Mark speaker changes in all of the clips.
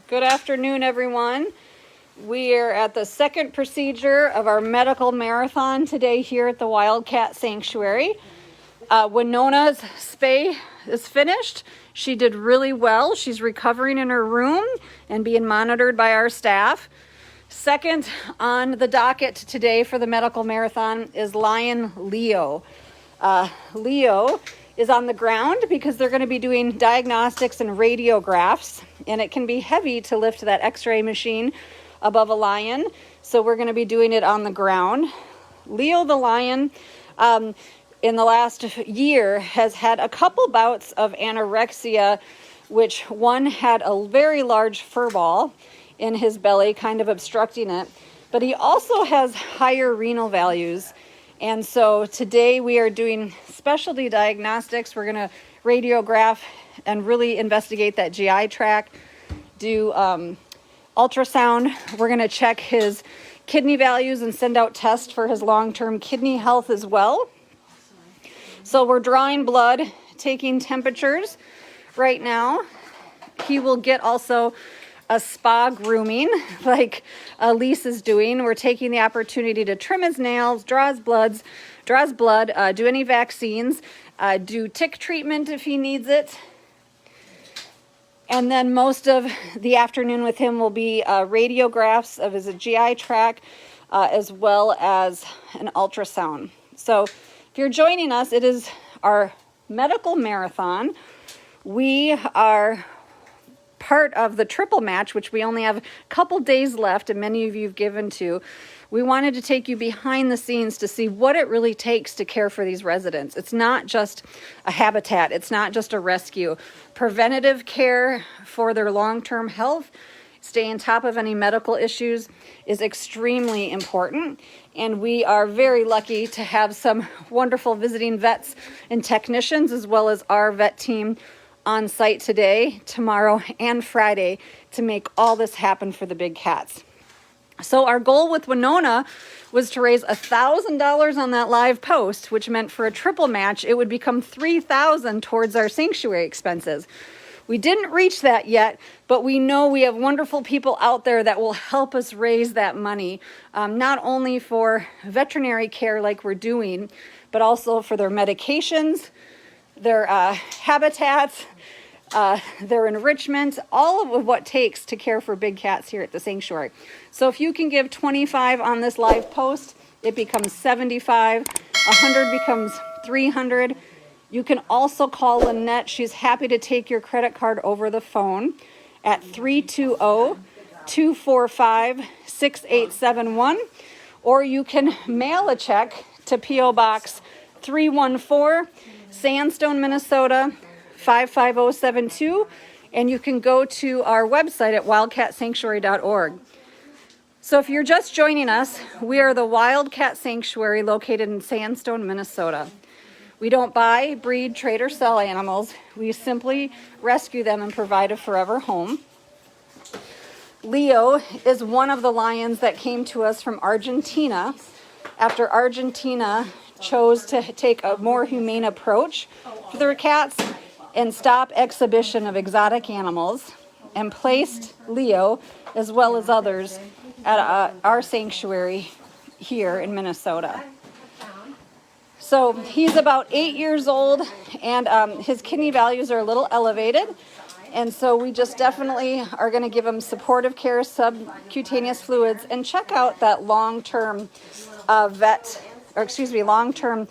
Speaker 1: Good afternoon, everyone. We are at the second procedure of our medical marathon today here at the Wildcat Sanctuary. Winona's spay is finished. She did really well. She's recovering in her room and being monitored by our staff. Second on the docket today for the medical marathon is Lion Leo. Leo is on the ground because they're going to be doing diagnostics and radiographs, and it can be heavy to lift that x-ray machine above a lion, so we're going to be doing it on the ground. Leo the lion in the last year has had a couple bouts of anorexia, which one had a very large fur ball in his belly kind of obstructing it, but he also has higher renal values. And so today we are doing specialty diagnostics. We're going to radiograph and really investigate that GI tract, do ultrasound. We're going to check his kidney values and send out tests for his long-term kidney health as well. So we're drawing blood, taking temperatures right now. He will get also a spa grooming like Elise is doing. We're taking the opportunity to trim his nails, draw his blood, do any vaccines, do tick treatment if he needs it. And then most of the afternoon with him will be radiographs of his GI tract as well as an ultrasound. So if you're joining us, it is our medical marathon. We are part of the triple match, which we only have a couple days left and many of you have given to. We wanted to take you behind the scenes to see what it really takes to care for these residents. It's not just a habitat. It's not just a rescue. Preventative care for their long-term health, stay on top of any medical issues is extremely important. And we are very lucky to have some wonderful visiting vets and technicians, as well as our vet team on site today, tomorrow, and Friday to make all this happen for the big cats. So our goal with Winona was to raise $1,000 on that live post, which meant for a triple match, it would become $3,000 towards our sanctuary expenses. We didn't reach that yet, but we know we have wonderful people out there that will help us raise that money, not only for veterinary care like we're doing, but also for their medications, their habitats, their enrichment, all of what takes to care for big cats here at the sanctuary. So if you can give 25 on this live post, it becomes 75, 100 becomes 300. You can also call Lynette. She's happy to take your credit card over the phone at 320-245-6871, or you can mail a check to P.O. Box 314, Sandstone, Minnesota 55072, and you can go to our website at wildcatsanctuary.org. So if you're just joining us, we are the Wildcat Sanctuary located in Sandstone, Minnesota. We don't buy, breed, trade, or sell animals. We simply rescue them and provide a forever home. Leo is one of the lions that came to us from Argentina after Argentina chose to take a more humane approach for their cats and stop exhibition of exotic animals, and placed Leo, as well as others, at our sanctuary here in Minnesota. So he's about 8 years old, and his kidney values are a little elevated, and so we just definitely are going to give him supportive care, subcutaneous fluids, and check out that long-term long-term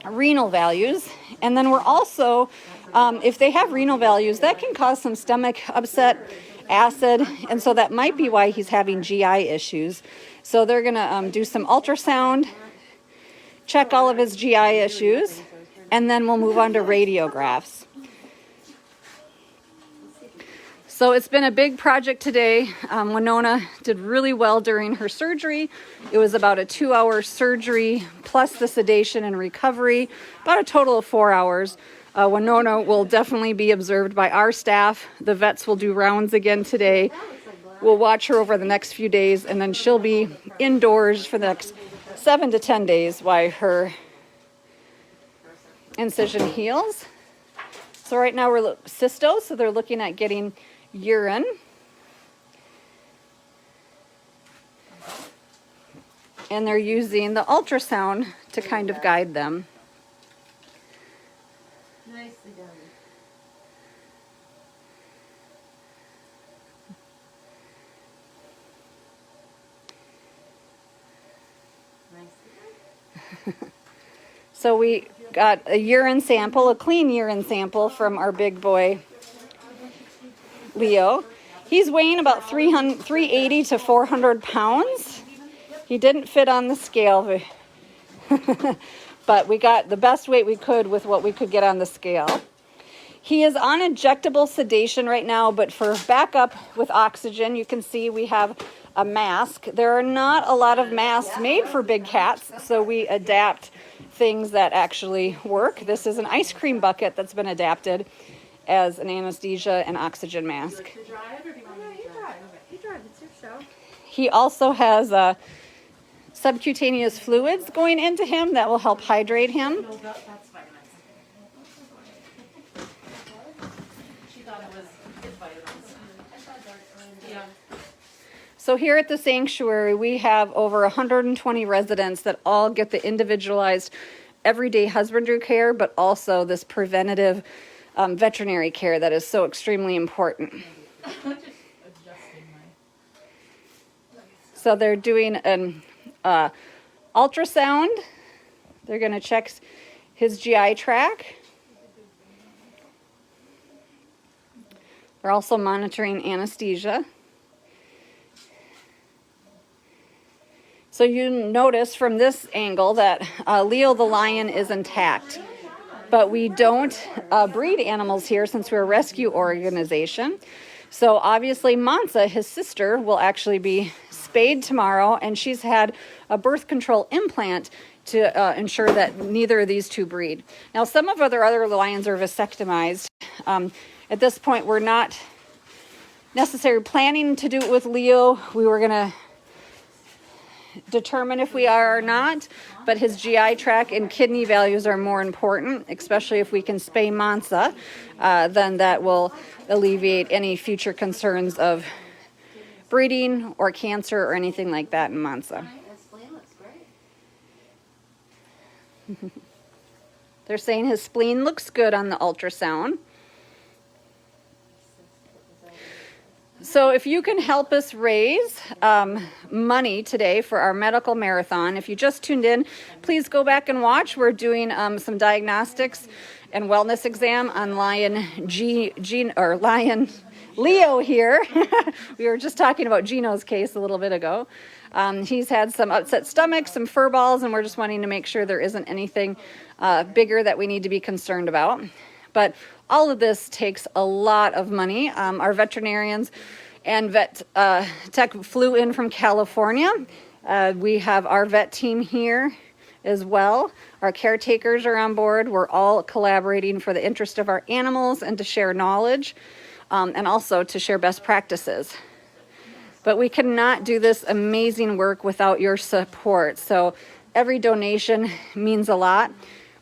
Speaker 1: renal values. And then we're also, if they have renal values, that can cause some stomach upset, acid, and so that might be why he's having GI issues. So they're going to do some ultrasound, check all of his GI issues, and then we'll move on to radiographs. So it's been a big project today. Winona did really well during her surgery. It was about a 2-hour surgery plus the sedation and recovery, about a total of 4 hours. Winona will definitely be observed by our staff. The vets will do rounds again today. We'll watch her over the next few days, and then she'll be indoors for the next 7 to 10 days while her incision heals. So right now we're cysto, so they're looking at getting urine. And they're using the ultrasound to kind of guide them.
Speaker 2: Nicely done.
Speaker 1: So we got a urine sample, a clean urine sample from our big boy, Leo. He's weighing about 380 to 400 pounds. He didn't fit on the scale, but we got the best weight we could with what we could get on the scale. He is on injectable sedation right now, but for backup with oxygen, you can see we have a mask. There are not a lot of masks made for big cats, so we adapt things that actually work. This is an ice cream bucket that's been adapted as an anesthesia and oxygen mask. He also has subcutaneous fluids going into him that will help hydrate him. So here at the sanctuary, we have over 120 residents that all get the individualized everyday husbandry care, but also this preventative veterinary care that is so extremely important. So they're doing an ultrasound. They're going to check his GI tract. They're also monitoring anesthesia. So you notice from this angle that Leo the lion is intact, but we don't breed animals here since we're a rescue organization. So obviously Mansa, his sister, will actually be spayed tomorrow, and she's had a birth control implant to ensure that neither of these two breed. Now, some of our other lions are vasectomized. At this point, we're not necessarily planning to do it with Leo. We were going to determine if we are or not, but his GI tract and kidney values are more important, especially if we can spay Mansa, then that will alleviate any future concerns of breeding or cancer or anything like that in Mansa. They're saying his spleen looks good on the ultrasound. So if you can help us raise money today for our medical marathon, if you just tuned in, please go back and watch. We're doing some diagnostics and wellness exam on Lion Leo here. We were just talking about Gino's case a little bit ago. He's had some upset stomach, some fur balls, and we're just wanting to make sure there isn't anything bigger that we need to be concerned about. But all of this takes a lot of money. Our veterinarians and vet tech flew in from California. We have our vet team here as well. Our caretakers are on board. We're all collaborating for the interest of our animals and to share knowledge and also to share best practices. But we cannot do this amazing work without your support. So every donation means a lot.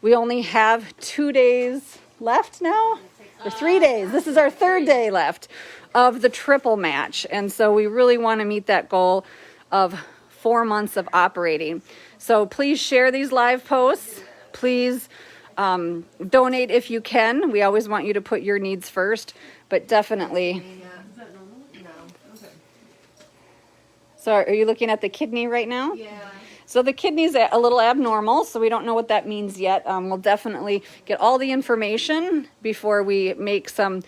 Speaker 1: We only have 2 days left now, or 3 days. This is our third day left of the triple match. And so we really want to meet that goal of 4 months of operating. So please share these live posts. Please donate if you can. We always want you to put your needs first, but definitely. So are you looking at the kidney right now?
Speaker 2: Yeah.
Speaker 1: So the kidney's a little abnormal, so we don't know what that means yet. We'll definitely get all the information before we make some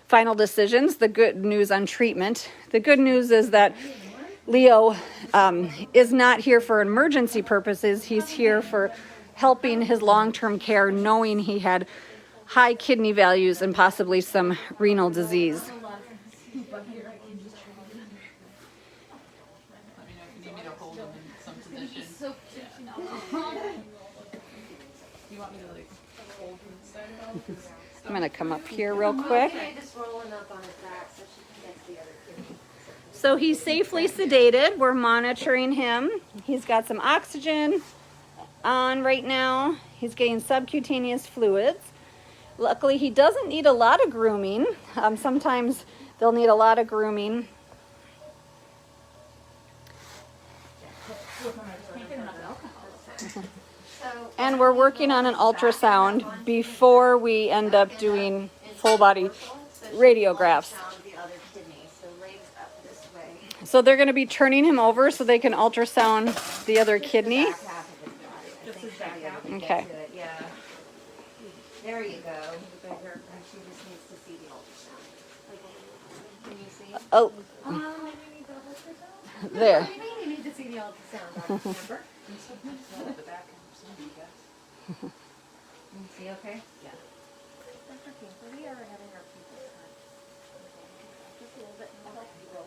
Speaker 1: final decisions. The good news on treatment. The good news is that Leo is not here for emergency purposes. He's here for helping his long-term care, knowing he had high kidney values and possibly some renal disease. I'm going to come up here real quick. So he's safely sedated. We're monitoring him. He's got some oxygen on right now. He's getting subcutaneous fluids. Luckily, he doesn't need a lot of grooming. Sometimes They'll need a lot of grooming. And we're working on an ultrasound before we end up doing full body radiographs. So they're going to be turning him over so they can ultrasound the other kidney. Okay.
Speaker 2: There you go. She just needs to see the ultrasound. Can you see?
Speaker 1: Oh. There.
Speaker 2: You need to see the ultrasound. Remember? You see okay? Yeah. Dr. Kinker, we are having our people time. Just a little bit more people.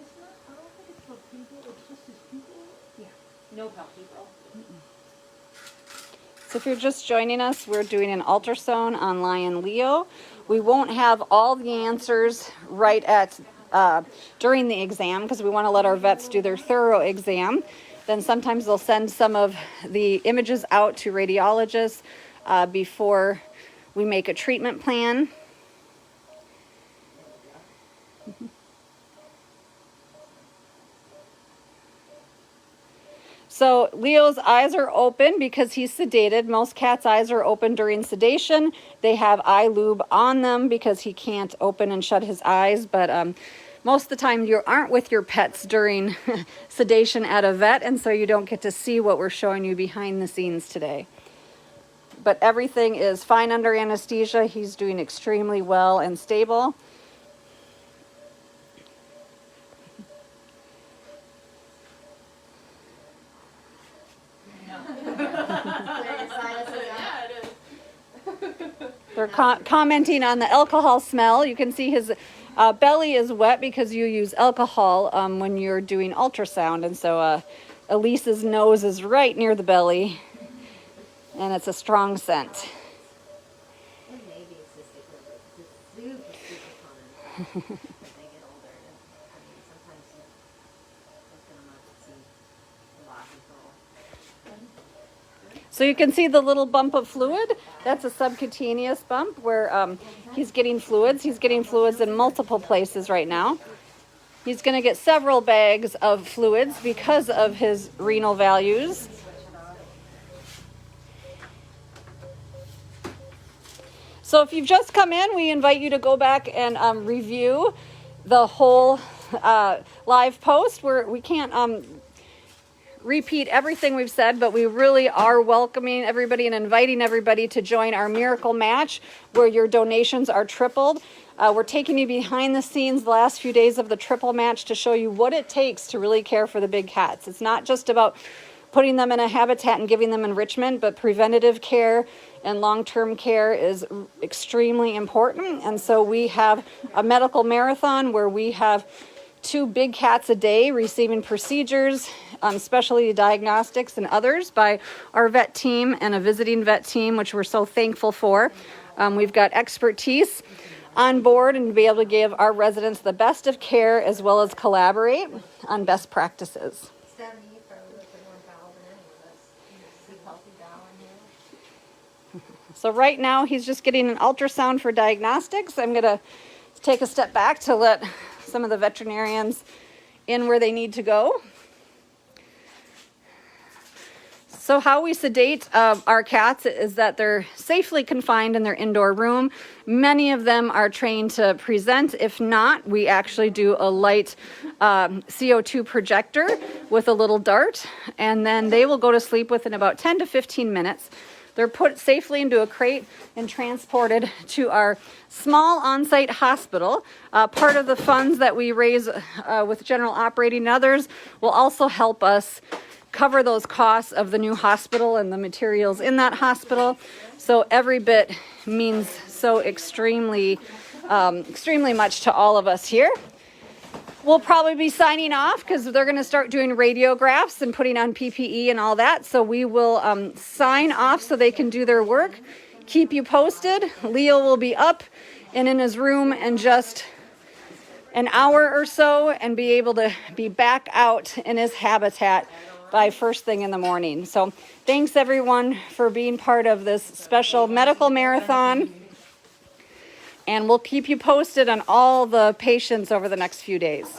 Speaker 2: It's not, I don't think it's for people, it's just his people. Yeah. No people.
Speaker 1: So if you're just joining us, we're doing an ultrasound on Lion Leo. We won't have all the answers right at during the exam because we want to let our vets do their thorough exam. Then sometimes they'll send some of the images out to radiologists before we make a treatment plan. So Leo's eyes are open because he's sedated. Most cats' eyes are open during sedation. They have eye lube on them because he can't open and shut his eyes. But most of the time you aren't with your pets during sedation at a vet, and so you don't get to see what we're showing you behind the scenes today. But everything is fine under anesthesia. He's doing extremely well and stable. They're commenting on the alcohol smell. You can see his belly is wet because you use alcohol when you're doing ultrasound. And so Elise's nose is right near the belly. And it's a strong scent.
Speaker 2: And maybe it's cystic liver because it's super common as they get older. Sometimes you look them up and see a lot of control.
Speaker 1: So you can see the little bump of fluid. That's a subcutaneous bump where he's getting fluids. He's getting fluids in multiple places right now. He's going to get several bags of fluids because of his renal values. So if you've just come in, we invite you to go back and review the whole live post where we can't repeat everything we've said, but we really are welcoming everybody and inviting everybody to join our miracle match where your donations are tripled. We're taking you behind the scenes the last few days of the triple match to show you what it takes to really care for the big cats. It's not just about putting them in a habitat and giving them enrichment, but preventative care and long-term care is extremely important. And so we have a medical marathon where we have 2 big cats a day receiving procedures, specialty diagnostics and others by our vet team and a visiting vet team, which we're so thankful for. We've got expertise on board and be able to give our residents the best of care as well as collaborate on best practices. So right now he's just getting an ultrasound for diagnostics. I'm going to take a step back to let some of the veterinarians in where they need to go. So how we sedate our cats is that they're safely confined in their indoor room. Many of them are trained to present. If not, we actually do a light CO2 projector with a little dart, and then they will go to sleep within about 10 to 15 minutes. They're put safely into a crate and transported to our small on-site hospital. Part of the funds that we raise with general operating and others will also help us cover those costs of the new hospital and the materials in that hospital. So every bit means so extremely much to all of us here. We'll probably be signing off because they're going to start doing radiographs and putting on PPE and all that. So we will sign off so they can do their work. Keep you posted. Leo will be up and in his room in just an hour or so and be able to be back out in his habitat by first thing in the morning. So thanks everyone for being part of this special medical marathon. And we'll keep you posted on all the patients over the next few days.